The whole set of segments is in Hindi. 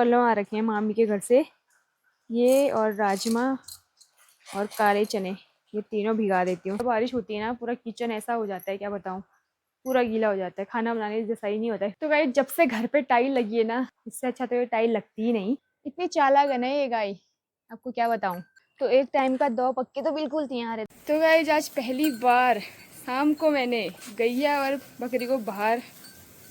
कलम आ रखे हैं मामी के घर से, ये और राजमा और काले चने, ये तीनों भिगा देती हूँ। बारिश होती है ना, पूरा किचन ऐसा हो जाता है, क्या बताऊँ, पूरा गीला हो जाता है, खाना बनाने जैसा ही नहीं होता है। तो गाइस जब से घर पे टाइल लगी है ना, इससे अच्छा तो ये टाइल लगती ही नहीं। इतनी चालाक है ना ये गाय, आपको क्या बताऊँ। तो एक टाइम का 2 पक्के तो बिल्कुल तैयार है। तो गाइस आज पहली बार शाम को मैंने गैया और बकरी को बाहर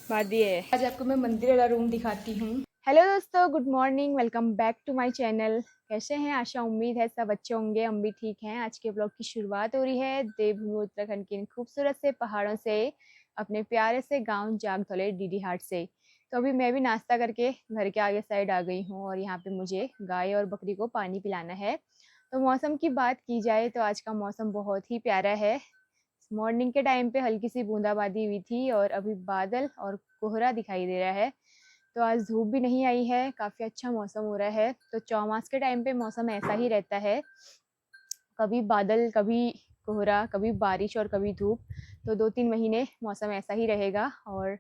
बांध दिए है। आज आपको मैं मंदिर वाला रूम दिखाती हूँ। हेलो दोस्तों, good morning, welcome back to my channel. कैसे हैं, आशा उम्मीद है सब अच्छे होंगे, हम भी ठीक हैं। आज के ब्लॉग की शुरुआत हो रही है देवभूमि उत्तराखंड के इन खूबसूरत से पहाड़ों से, अपने प्यारे से गांव जागधौले डीडी हाट से। तो अभी मैं भी नाश्ता करके घर के आगे साइड आ गई हूँ और यहाँ पे मुझे गाय और बकरी को पानी पिलाना है। तो मौसम की बात की जाए तो आज का मौसम बहुत ही प्यारा है। मॉर्निंग के टाइम पे हल्की सी बूंदाबांदी हुई थी और अभी बादल और कोहरा दिखाई दे रहा है। तो आज धूप भी नहीं आई है, काफ़ी अच्छा मौसम हो रहा है। तो चौमास के टाइम पे मौसम ऐसा ही रहता है, कभी बादल, कभी कोहरा, कभी बारिश और कभी धूप। तो 2-3 महीने मौसम ऐसा ही रहेगा और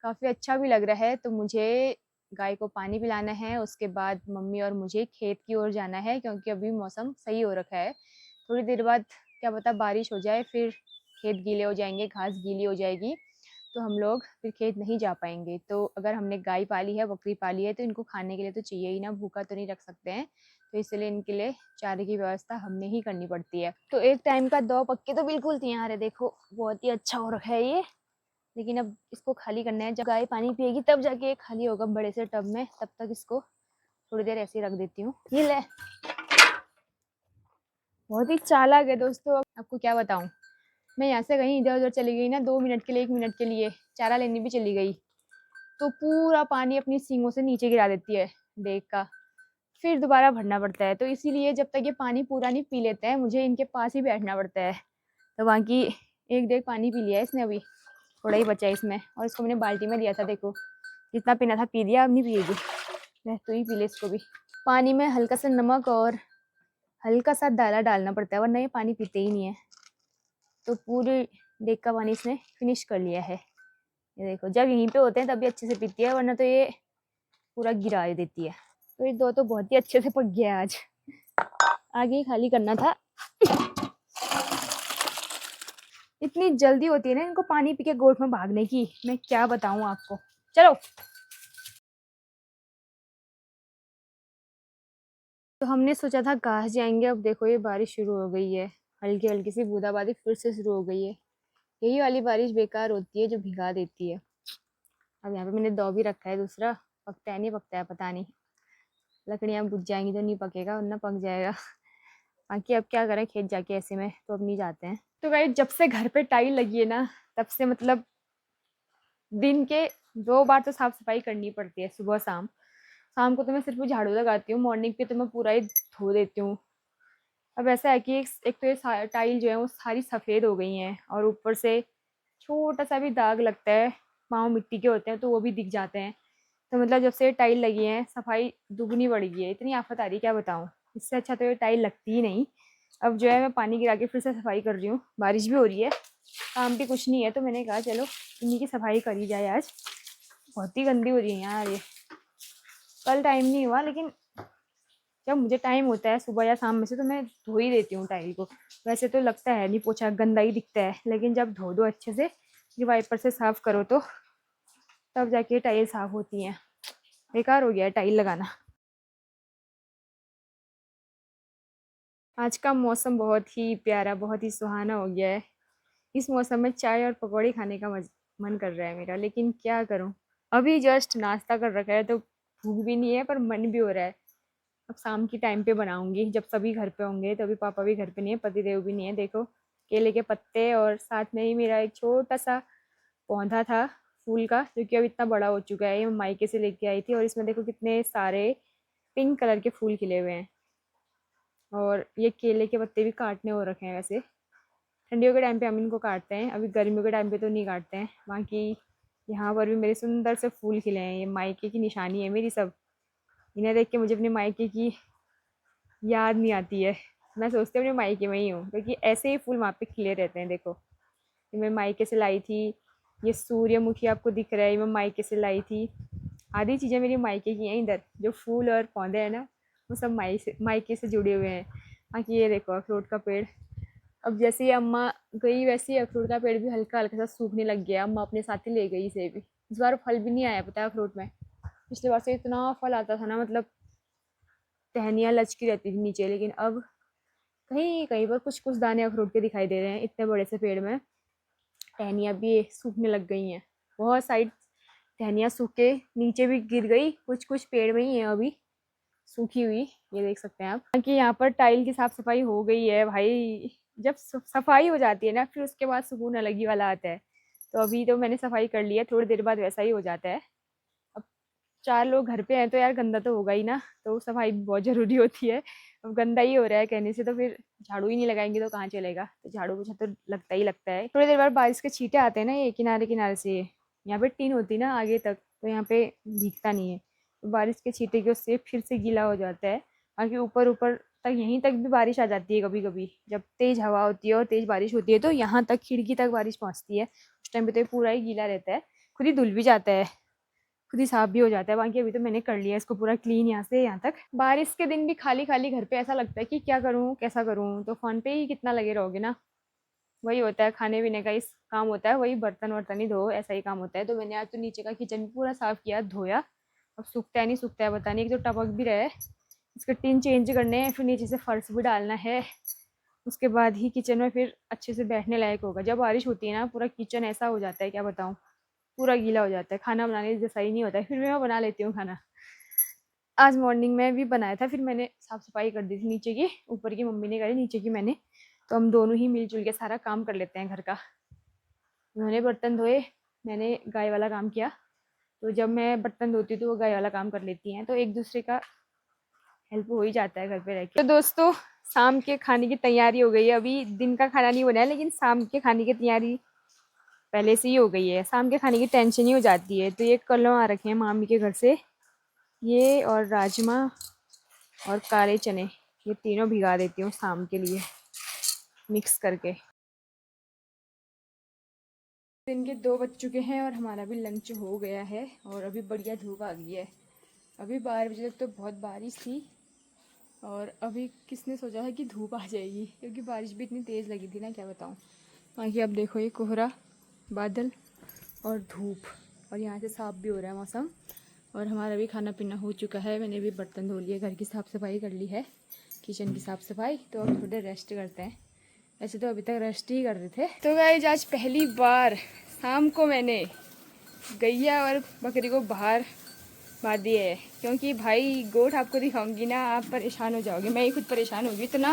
काफ़ी अच्छा भी लग रहा है। तो मुझे गाय को पानी पिलाना है, उसके बाद मम्मी और मुझे खेत की ओर जाना है, क्योंकि अभी मौसम सही हो रखा है। थोड़ी देर बाद क्या पता बारिश हो जाए, फिर खेत गीले हो जाएंगे, घास गीली हो जाएगी, तो हम लोग फिर खेत नहीं जा पाएंगे। तो अगर हमने गाय पाली है, बकरी पाली है, तो इनको खाने के लिए तो चाहिए ही ना, भूखा तो नहीं रख सकते हैं। तो इसलिए इनके लिए चारे की व्यवस्था हमने ही करनी पड़ती है। तो एक टाइम का 2 पक्के तो बिल्कुल तैयार है, देखो बहुत ही अच्छा हो रखा है ये। लेकिन अब इसको खाली करना है, जब गाय पानी पिएगी तब जाके ये खाली होगा बड़े से टब में। तब तक इसको थोड़ी देर ऐसे ही रख देती हूँ। ये ले, बहुत ही चालाक है दोस्तों, आपको क्या बताऊँ। मैं यहाँ से कहीं इधर उधर चली गई ना, 2 मिनट के लिए, 1 मिनट के लिए चारा लेने भी चली गई, तो पूरा पानी अपनी सींगों से नीचे गिरा देती है देख का। फिर दोबारा भरना पड़ता है। तो इसीलिए जब तक ये पानी पूरा नहीं पी लेते हैं, मुझे इनके पास ही बैठना पड़ता है। तो बाकी 1 डेढ़ पानी पी लिया है इसने, अभी थोड़ा ही बचा है इसमें, और इसको मैंने बाल्टी में दिया था, देखो जितना पीना था पी लिया, अब नहीं पिएगी। मैं तो ही पी ले इसको भी। पानी में हल्का सा नमक और हल्का सा दाना डालना पड़ता है, वरना ये पानी पीते ही नहीं है। तो पूरे डेग का पानी इसने फिनिश कर लिया है। ये देखो, जब यहीं पे होते हैं तभी अच्छे से पीती है, वरना तो ये पूरा गिरा देती है। तो ये 2 तो बहुत ही अच्छे से पक गया आज, आगे ही खाली करना था। इतनी जल्दी होती है ना इनको पानी पी के गोठ में भागने की, मैं क्या बताऊं आपको। चलो, तो हमने सोचा था घास जाएंगे, अब देखो ये बारिश शुरू हो गई है, हल्की हल्की सी बूंदाबांदी फिर से शुरू हो गई है। यही वाली बारिश बेकार होती है जो भिगा देती है। अब यहाँ पे मैंने 2 भी रखा है, दूसरा पकता है नहीं पकता है पता नहीं। लकड़ियाँ बुझ जाएंगी तो नहीं पकेगा, वरना पक जाएगा। बाकी अब क्या करें, खेत जाके ऐसे में, तो अब नहीं जाते हैं। तो गाइस जब से घर पे टाइल लगी है ना, तब से मतलब दिन के 2 बार तो साफ सफाई करनी पड़ती है, सुबह शाम। शाम को तो मैं सिर्फ झाड़ू लगाती हूँ, मॉर्निंग पे तो मैं पूरा ही धो देती हूँ। अब ऐसा है कि एक तो ये टाइल जो है वो सारी सफ़ेद हो गई हैं, और ऊपर से छोटा सा भी दाग लगता है, पाँव मिट्टी के होते हैं तो वो भी दिख जाते हैं। तो मतलब जब से टाइल लगी है, सफाई दुगनी बढ़ गई है, इतनी आफत आ रही है, क्या बताऊँ। इससे अच्छा तो ये टाइल लगती ही नहीं। अब जो है मैं पानी गिरा के फिर से सफाई कर रही हूँ, बारिश भी हो रही है, काम भी कुछ नहीं है, तो मैंने कहा चलो इन्हीं की सफाई करी जाए आज। बहुत ही गंदी हो रही है यार ये। कल टाइम नहीं हुआ, लेकिन जब मुझे टाइम होता है सुबह या शाम में से, तो मैं धो ही देती हूँ टाइल को। वैसे तो लगता है नहीं, पोछा गंदा ही दिखता है, लेकिन जब धो दो अच्छे से, ये वाइपर से साफ करो, तो तब जाके टाइल साफ होती हैं। बेकार हो गया है टाइल लगाना। आज का मौसम बहुत ही प्यारा, बहुत ही सुहाना हो गया है। इस मौसम में चाय और पकौड़ी खाने का मन कर रहा है मेरा, लेकिन क्या करूं। अभी जस्ट नाश्ता कर रखा है, तो भूख भी नहीं है पर मन भी हो रहा है। अब शाम की टाइम पे बनाऊंगी, जब सभी घर पे होंगे। तो अभी पापा भी घर पे नहीं है, पतिदेव भी नहीं है। देखो केले के पत्ते, और साथ में ही मेरा एक छोटा सा पौधा था फूल का, जो कि अब इतना बड़ा हो चुका है। ये मैं मायके से लेके आई थी, और इसमें देखो कितने सारे पिंक कलर के फूल खिले हुए हैं। और ये केले के पत्ते भी काटने हो रखे हैं वैसे। ठंडियों के टाइम पे हम इनको काटते हैं, अभी गर्मियों के टाइम पे तो नहीं काटते हैं। बाकी यहाँ पर भी मेरे सुंदर से फूल खिले हैं, ये मायके की निशानी है मेरी सब। इन्हें देख के मुझे अपने मायके की याद नहीं आती है। मैं सोचती हूँ अपने मायके में ही हूँ, क्योंकि ऐसे ही फूल वहाँ पे खिले रहते हैं। देखो ये मैं मायके से लाई थी, ये सूर्यमुखी आपको दिख रहा है, ये मैं मायके से लाई थी। आधी चीज़ें मेरी मायके की हैं, इधर जो फूल और पौधे हैं ना वो सब मायके से जुड़े हुए हैं। बाकी ये देखो अखरोट का पेड़, अब जैसे ही अम्मा गई वैसे ही अखरोट का पेड़ भी हल्का हल्का सा सूखने लग गया। अम्मा अपने साथ ही ले गई इसे भी। इस बार फल भी नहीं आया पता है अखरोट में। पिछले बार से इतना फल आता था ना, मतलब टहनियाँ लचकी रहती थी नीचे, लेकिन अब कहीं कहीं पर कुछ कुछ दाने अखरोट के दिखाई दे रहे हैं। इतने बड़े से पेड़ में टहनियाँ भी सूखने लग गई हैं। बहुत सारी टहनियाँ सूख के नीचे भी गिर गई, कुछ कुछ पेड़ में ही है अभी सूखी हुई, ये देख सकते हैं आप। कि यहाँ पर टाइल की साफ सफाई हो गई है भाई। जब सफाई हो जाती है ना फिर उसके बाद सुकून अलग ही वाला आता है। तो अभी तो मैंने सफाई कर ली है, थोड़ी देर बाद वैसा ही हो जाता है। अब 4 लोग घर पे हैं तो यार गंदा तो होगा ही ना, तो सफाई भी बहुत ज़रूरी होती है। अब गंदा ही हो रहा है कहने से, तो फिर झाड़ू ही नहीं लगाएंगे तो कहाँ चलेगा। तो झाड़ू पोछा तो लगता ही लगता है। थोड़ी देर बाद बारिश के छींटे आते हैं ना ये किनारे किनारे से, यहाँ पे टीन होती ना आगे तक, तो यहाँ पे भीगता नहीं है। तो बारिश के छींटे की उससे फिर से गीला हो जाता है। बाकी ऊपर ऊपर तक यहीं तक भी बारिश आ जाती है कभी कभी, जब तेज़ हवा होती है और तेज़ बारिश होती है तो यहाँ तक खिड़की तक बारिश पहुँचती है। उस टाइम पे तो ये पूरा ही गीला रहता है, खुद ही धुल भी जाता है, खुद ही साफ भी हो जाता है। बाकी अभी तो मैंने कर लिया इसको पूरा क्लीन यहाँ से यहाँ तक। बारिश के दिन भी खाली खाली घर पे ऐसा लगता है कि क्या करूँ कैसा करूँ, तो फ़ोन पे ही कितना लगे रहोगे ना। वही होता है, खाने पीने का इस काम होता है, वही बर्तन वर्तन ही धो, ऐसा ही काम होता है। तो मैंने आज तो नीचे का किचन भी पूरा साफ किया, धोया। अब सूखता है नहीं सूखता है पता नहीं, एक तो टपक भी रहा है। इसके टिन चेंज करने हैं, फिर नीचे से फर्श भी डालना है। उसके बाद ही किचन में फिर अच्छे से बैठने लायक होगा। जब बारिश होती है ना पूरा किचन ऐसा हो जाता है क्या बताऊँ, पूरा गीला हो जाता है। खाना बनाने जैसा ही नहीं होता है, फिर मैं बना लेती हूँ खाना। आज मॉर्निंग में भी बनाया था, फिर मैंने साफ़ सफाई कर दी थी नीचे की, ऊपर की मम्मी ने करी, नीचे की मैंने। तो हम दोनों ही मिलजुल के सारा काम कर लेते हैं घर का। उन्होंने बर्तन धोए, मैंने गाय वाला काम किया। तो जब मैं बर्तन धोती हूँ तो वो गाय वाला काम कर लेती हैं, तो एक दूसरे का हेल्प हो ही जाता है घर पे रह के। तो दोस्तों शाम के खाने की तैयारी हो गई है। अभी दिन का खाना नहीं बना है, लेकिन शाम के खाने की तैयारी पहले से ही हो गई है। शाम के खाने की टेंशन ही हो जाती है। तो ये कल आ रखे हैं मामी के घर से, ये और राजमा और काले चने, ये तीनों भिगा देती हूँ शाम के लिए मिक्स करके। दिन के 2 बज चुके हैं और हमारा भी लंच हो गया है और अभी बढ़िया धूप आ गई है। अभी 12 बजे तक तो बहुत बारिश थी और अभी किसने सोचा था कि धूप आ जाएगी, क्योंकि बारिश भी इतनी तेज़ लगी थी ना क्या बताऊँ। बाकी अब देखो ये कोहरा, बादल और धूप, और यहाँ से साफ भी हो रहा है मौसम। और हमारा भी खाना पीना हो चुका है, मैंने भी बर्तन धो लिए, घर की साफ़ सफाई कर ली है, किचन की साफ़ सफाई। तो अब थोड़े रेस्ट करते हैं। ऐसे तो अभी तक रेस्ट ही कर रहे थे। तो गाइस आज पहली बार शाम को मैंने गैया और बकरी को बाहर बांध दिए है, क्योंकि भाई गोठ आपको दिखाऊंगी ना आप परेशान हो जाओगे, मैं ही खुद परेशान होगी। इतना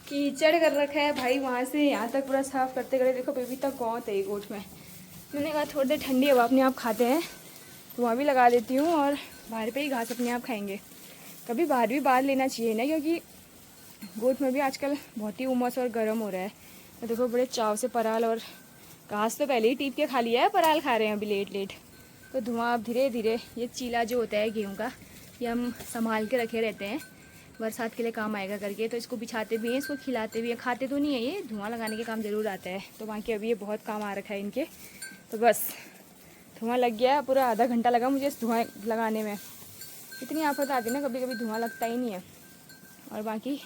कीचड़ कर रखा है भाई, वहाँ से यहाँ तक पूरा साफ़ करते करते देखो बेबी तक गौत है गोठ में। मैंने कहा थोड़ी देर ठंडी हवा अपने आप खाते हैं, तो वहाँ भी लगा देती हूँ और बाहर पे ही घास अपने आप खाएंगे। कभी बाहर भी बांध लेना चाहिए ना, क्योंकि गोद में भी आजकल बहुत ही उमस और गर्म हो रहा है। तो देखो बड़े चाव से पराल और घास तो पहले ही टीप के खा लिया है, पराल खा रहे हैं अभी लेट लेट। तो धुआं अब धीरे धीरे, ये चीला जो होता है गेहूँ का, ये हम संभाल के रखे रहते हैं बरसात के लिए काम आएगा करके। तो इसको बिछाते भी हैं, इसको खिलाते भी हैं, खाते तो नहीं है, ये धुआं लगाने के काम ज़रूर आता है। तो बाकी अभी ये बहुत काम आ रखा है इनके। तो बस धुआं लग गया, पूरा आधा घंटा लगा मुझे इस धुआं लगाने में। इतनी आफत आती है ना, कभी कभी धुआं लगता ही नहीं है। और बाकी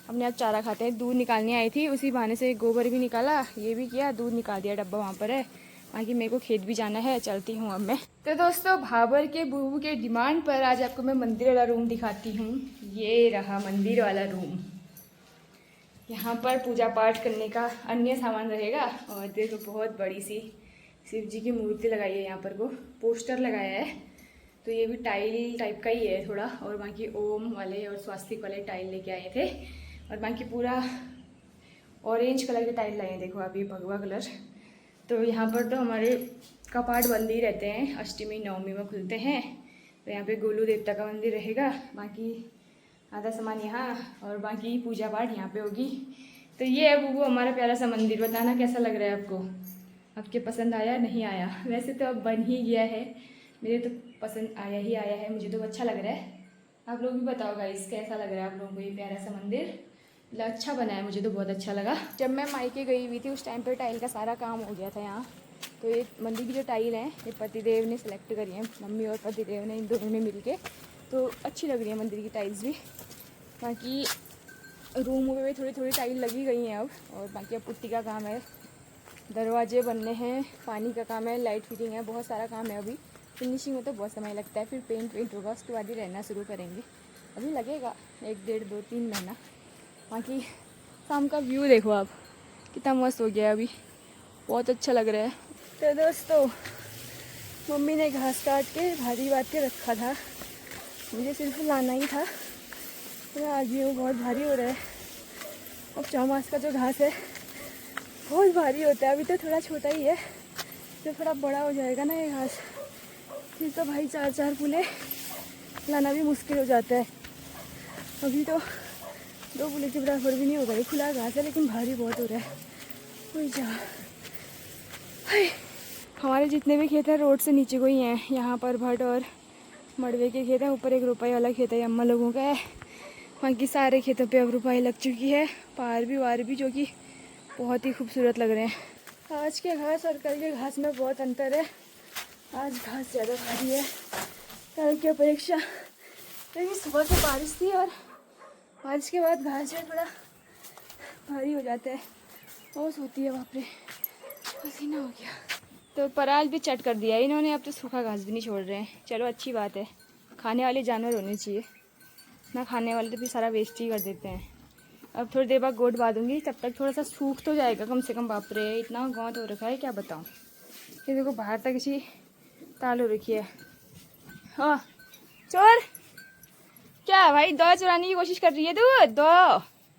अपने आप चारा खाते हैं। दूध निकालने आई थी, उसी बहाने से गोबर भी निकाला, ये भी किया, दूध निकाल दिया, डब्बा वहाँ पर है। बाकी मेरे को खेत भी जाना है, चलती हूँ अब मैं। तो दोस्तों भाबर के बूबू के डिमांड पर आज आपको मैं मंदिर वाला रूम दिखाती हूँ। ये रहा मंदिर वाला रूम। यहाँ पर पूजा पाठ करने का अन्य सामान रहेगा। और देखो बहुत बड़ी सी शिव जी की मूर्ति लगाई है यहाँ पर, को पोस्टर लगाया है। तो ये भी टाइल टाइप का ही है थोड़ा। और बाकी ओम वाले और स्वास्तिक वाले टाइल लेके आए थे। और बाकी पूरा ऑरेंज कलर के टाइल लाए हैं, देखो आप, ये भगवा कलर। तो यहाँ पर तो हमारे कपाट बंद ही रहते हैं, अष्टमी नवमी में खुलते हैं। तो यहाँ पे गोलू देवता का मंदिर रहेगा, बाकी आधा सामान यहाँ, और बाकी पूजा पाठ यहाँ पे होगी। तो ये है बूबू हमारा प्यारा सा मंदिर। बताना कैसा लग रहा है आपको, आपके पसंद आया नहीं आया। वैसे तो अब बन ही गया है, मेरे तो पसंद आया ही आया है, मुझे तो अच्छा लग रहा है। आप लोग भी बताओ गाइस कैसा लग रहा है आप लोगों को ये प्यारा सा मंदिर। अच्छा बना है, मुझे तो बहुत अच्छा लगा। जब मैं मायके गई हुई थी उस टाइम पे टाइल का सारा काम हो गया था यहाँ, तो ये मंदिर की जो टाइल है ये पतिदेव ने सेलेक्ट करी है, मम्मी और पतिदेव ने, इन दोनों ने मिलके। तो अच्छी लग रही है मंदिर की टाइल्स भी। बाकी रूमों में भी थोड़ी थोड़ी टाइल लगी गई हैं अब, और बाकी अब पुट्टी का काम है, दरवाजे बनने हैं, पानी का काम है, लाइट फिटिंग है, बहुत सारा काम है अभी। फिनिशिंग में तो बहुत समय लगता है, फिर पेंट होगा, उसके बाद ही रहना शुरू करेंगे। अभी लगेगा 1 डेढ़ 2 3 महीना। बाकी शाम का व्यू देखो आप, कितना मस्त हो गया है अभी, बहुत अच्छा लग रहा है। तो दोस्तों मम्मी ने घास काट के भारी बात के रखा था, मुझे सिर्फ लाना ही था, तो मैं आज भी बहुत भारी हो रहा है। अब चौमास का जो घास है बहुत भारी होता है, अभी तो थोड़ा छोटा ही है, जब थोड़ा बड़ा हो जाएगा ना ये घास फिर तो भाई 4 पुले लाना भी मुश्किल हो जाता है। अभी तो 2 पुले के बराबर भी नहीं होगा, ये खुला घास है लेकिन भारी बहुत हो रहा है। कोई जा हमारे जितने भी खेत हैं रोड से नीचे को ही हैं, यहाँ पर भट्ट और मड़वे के खेत हैं, ऊपर 1 रुपये वाला खेत है अम्मा लोगों का है। बाकी सारे खेतों पे अब रुपाई लग चुकी है, पार भी वार भी, जो कि बहुत ही खूबसूरत लग रहे हैं। आज के घास और कल के घास में बहुत अंतर है, आज घास ज़्यादा भारी है कल की अपेक्षा, लेकिन सुबह से बारिश थी और बारिश के बाद घास में थोड़ा भारी हो जाता है, ओस होती है, बाप रे पसीना हो गया। तो पराल भी चट कर दिया इन्होंने, अब तो सूखा घास भी नहीं छोड़ रहे हैं। चलो अच्छी बात है, खाने वाले जानवर होने चाहिए, ना खाने वाले तो फिर सारा वेस्ट ही कर देते हैं। अब थोड़ी देर बाद गोट बांधूंगी, तब तक थोड़ा सा सूख तो जाएगा कम से कम। बाप रे इतना गौंद हो रखा है क्या बताऊँ। ये देखो बाहर तक इसी ताल हो रखी है। हाँ चोर क्या भाई, दो चुराने की कोशिश कर रही है तू? दो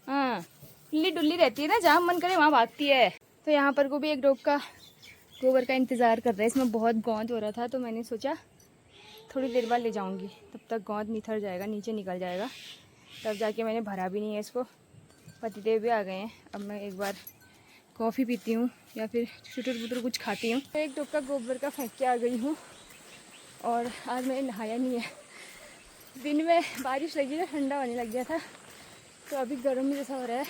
हाँ, हिल्ली डुल्ली रहती है ना, जहाँ मन करे वहाँ भागती है। तो यहाँ पर को भी एक डोब का गोबर का इंतज़ार कर रहा है, इसमें बहुत गौंद हो रहा था, तो मैंने सोचा थोड़ी देर बाद ले जाऊंगी, तब तक गौंद निथर जाएगा, नीचे निकल जाएगा, तब जाके मैंने भरा भी नहीं है इसको। पतिदेव भी आ गए हैं, अब मैं एक बार कॉफ़ी पीती हूँ या फिर चुटर पुटर कुछ खाती हूँ। एक डोब का गोबर का फेंक के आ गई हूँ, और आज मैंने नहाया नहीं है। दिन में बारिश लगी था, ठंडा होने लग गया था, तो अभी गर्म जैसा हो रहा है,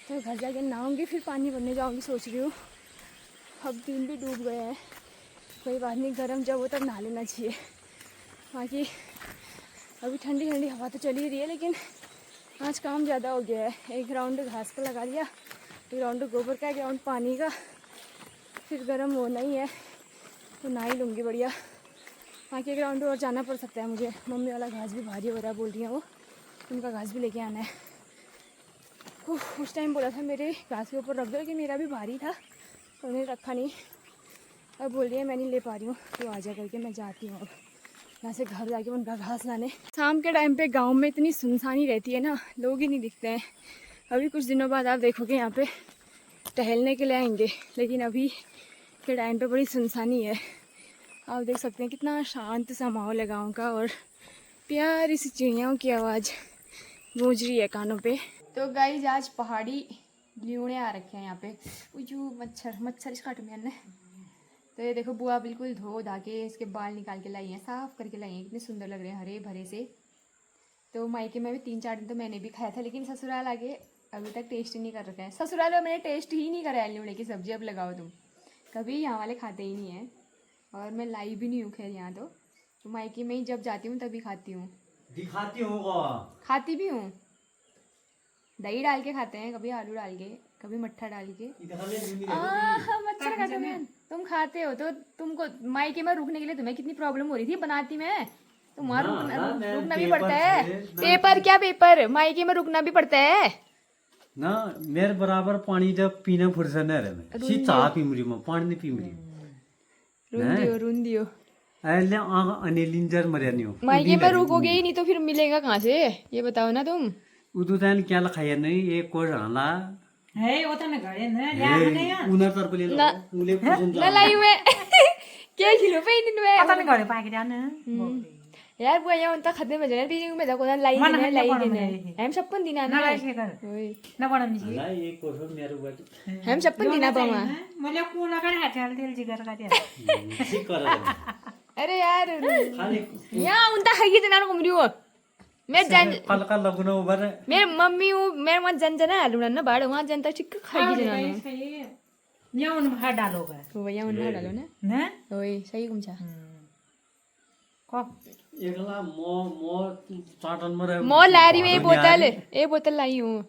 तो घर जाके नहाऊंगी, फिर पानी भरने जाऊँगी सोच रही हूँ। अब दिन भी डूब गया है, कोई बात नहीं, गर्म जब हो तब नहा लेना चाहिए। बाकी अभी ठंडी ठंडी हवा तो चली रही है, लेकिन आज काम ज़्यादा हो गया है। 1 राउंड घास का लगा दिया, 1 राउंड गोबर का, 1 राउंड पानी का, फिर गर्म होना ही है तो नहा ही लूँगी बढ़िया। बाकी 1 राउंड और जाना पड़ सकता है मुझे, मम्मी वाला घास भी भारी हो रहा है बोल रही है वो, उनका घास भी लेके आना है। उस टाइम बोला था मेरे घास के ऊपर रख दो, लेकिन मेरा भी भारी था तो उन्हें रखा नहीं। अब बोल रही है मैं नहीं ले पा रही हूँ, तो आ जा करके मैं जाती हूँ अब यहाँ से घर जाके उनका घास लाने। शाम के टाइम पे गांव में इतनी सुनसानी रहती है ना, लोग ही नहीं दिखते हैं। अभी कुछ दिनों बाद आप देखोगे यहाँ पे टहलने के लिए आएंगे, लेकिन अभी के टाइम पे बड़ी सुनसानी है। आप देख सकते हैं कितना शांत सा माहौल है गाँव का, और प्यारी सी चिड़ियाओं की आवाज़ गूंज रही है कानों पे। तो गाइस आज पहाड़ी ल्यूणे आ रखे हैं यहाँ पे, जो मच्छर काट में। तो ये देखो बुआ बिल्कुल धो धा के इसके बाल निकाल के लाई हैं, साफ़ करके लाई हैं, कितने सुंदर लग रहे हैं हरे भरे से। तो मायके में भी 3-4 दिन तो मैंने भी खाया था, लेकिन ससुराल आके अभी तक टेस्ट ही नहीं कर रखा है। ससुराल में मैंने टेस्ट ही नहीं करा है ल्यूणे की सब्जी, अब लगाओ तुम, कभी यहाँ वाले खाते ही नहीं हैं, और मैं लाई भी नहीं हूँ खैर यहाँ। तो मायके में ही जब जाती हूँ तभी खाती हूँ, खाती भी हूँ। दही डाल के खाते हैं, कभी आलू डाल के, कभी मट्ठा डाल के। मच्छर काटो मैन, तुम खाते हो तो तुमको मायके में रुकने के लिए तुम्हें कितनी प्रॉब्लम हो रही थी बनाती में, तो वहाँ रुकना भी पड़ता है। पेपर क्या पेपर, मायके में रुकना भी पड़ता है ना। मेरे बराबर पानी जब पीने फुर्सत नहीं रहे, सी चाह पी मरी में पानी नहीं पी मरी, रुन दियो ऐले अनिलिंजर मरे नहीं हो। मायके में रुकोगे ही नहीं तो फिर मिलेगा कहाँ से, ये बताओ ना तुम। उदू तैन क्या लखाया नहीं, एक को रहला है वो तो न घरे न या ने या उनर तर पे ले लो उले पसंद ना लाई में क्या खिलो पे दिन में पता न घरे पाके जान यार बुआ यहाँ उनता खदने में जाने भी में को लाई ने लाई ने हम छप्पन दिन आना लाई के कर ओए न बड़ा मिसी ला एक को मेरे बात हम छप्पन दिन पामा मैले को लगा हाथ हाल तेल जिगर का दिया ठीक कर अरे यार खाली यहाँ उनता खगी जना को मरियो मैं जन कल कल लगनो बर मेरे मम्मी हूँ, मेरे वहाँ जन जना हालू ना बाड़ वहाँ जनता चिक खगी जना ये उन बाहर डालोगे वो भैया उन डालो ना ना वही सही घुमचा को एकला मो मो चाटन में मो ला रही हूँ एक बोतल लाई हूँ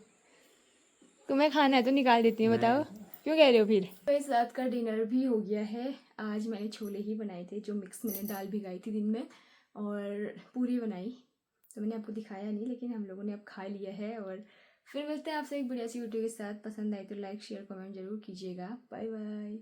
तुम्हें खाना है तो निकाल देती हूँ बताओ क्यों कह रहे हो फिर। तो इस रात का डिनर भी हो गया है। आज मैंने छोले ही बनाए थे जो मिक्स मैंने दाल भिगाई थी दिन में और पूरी बनाई तो मैंने आपको दिखाया नहीं लेकिन हम लोगों ने अब खा लिया है। और फिर मिलते हैं आपसे एक बढ़िया सी वीडियो के साथ। पसंद आई तो लाइक शेयर कमेंट जरूर कीजिएगा। Bye bye.